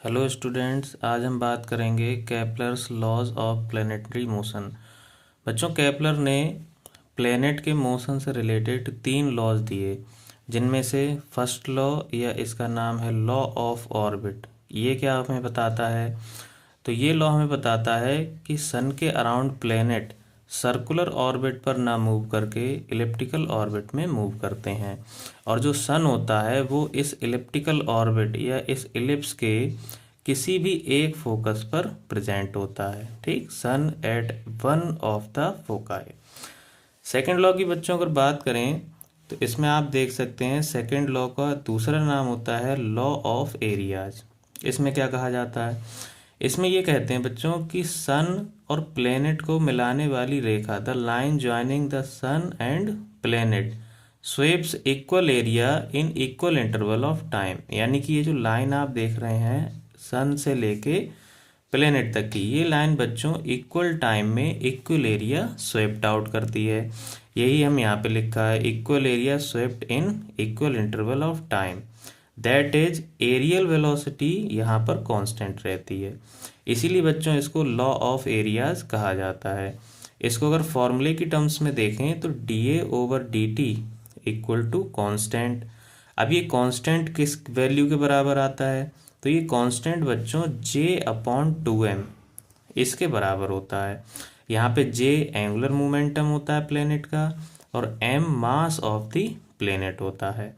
Hello students, आज हम बात करेंगे Kepler's laws of planetary motion. बच्चों, केपलर ने प्लैनेट के मोशन से रिलेटेड 3 लॉज दिए, जिनमें से फर्स्ट लॉ या इसका नाम है लॉ ऑफ ऑर्बिट। ये क्या हमें बताता है? तो ये लॉ हमें बताता है कि सन के अराउंड प्लैनेट सर्कुलर ऑर्बिट पर ना मूव करके इलिप्टिकल ऑर्बिट में मूव करते हैं, और जो सन होता है वो इस इलिप्टिकल ऑर्बिट या इस इलिप्स के किसी भी एक फोकस पर प्रेजेंट होता है। ठीक, sun at one of the foci. Second law की बच्चों अगर बात करें तो इसमें आप देख सकते हैं सेकेंड लॉ का दूसरा नाम होता है लॉ ऑफ एरियाज। इसमें क्या कहा जाता है? इसमें ये कहते हैं बच्चों कि सन और प्लेनेट को मिलाने वाली रेखा, the line joining the sun and planet sweeps equal area in equal interval of time. यानी कि ये जो लाइन आप देख रहे हैं सन से लेके प्लेनेट तक की, ये लाइन बच्चों इक्वल टाइम में इक्वल एरिया स्वेप्ट आउट करती है। यही हम यहाँ पे लिखा है, equal area swept in equal interval of time, that is areal velocity यहाँ पर कांस्टेंट रहती है। इसीलिए बच्चों इसको लॉ ऑफ एरियाज कहा जाता है। इसको अगर फॉर्मूले की टर्म्स में देखें तो dA/dt इक्वल टू कांस्टेंट। अब ये कांस्टेंट किस वैल्यू के बराबर आता है? तो ये कांस्टेंट बच्चों J/2m इसके बराबर होता है। यहाँ पे J एंगुलर मोमेंटम होता है प्लेनेट का, और m mass of the planet होता है।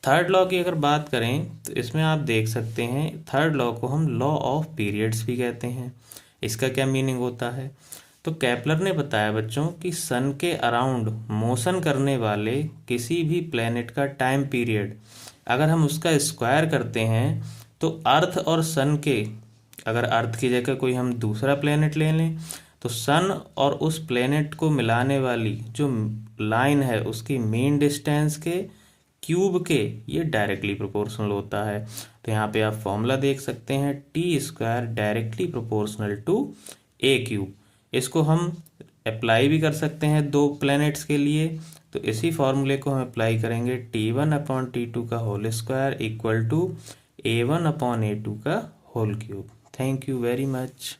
थर्ड लॉ की अगर बात करें तो इसमें आप देख सकते हैं थर्ड लॉ को हम लॉ ऑफ पीरियड्स भी कहते हैं। इसका क्या मीनिंग होता है? तो केपलर ने बताया बच्चों कि सन के अराउंड मोशन करने वाले किसी भी प्लेनेट का टाइम पीरियड अगर हम उसका स्क्वायर करते हैं तो अर्थ और सन के, अगर अर्थ की जगह कोई हम दूसरा प्लेनेट ले लें तो सन और उस प्लेनेट को मिलाने वाली जो लाइन है उसकी मीन डिस्टेंस के क्यूब के ये डायरेक्टली प्रोपोर्शनल होता है। तो यहाँ पे आप फॉर्मूला देख सकते हैं, T² directly proportional to A³। इसको हम अप्लाई भी कर सकते हैं 2 प्लैनेट्स के लिए। तो इसी फॉर्मूले को हम अप्लाई करेंगे, T1/T2 का whole square equal to A1/A2 का whole cube. Thank you very much.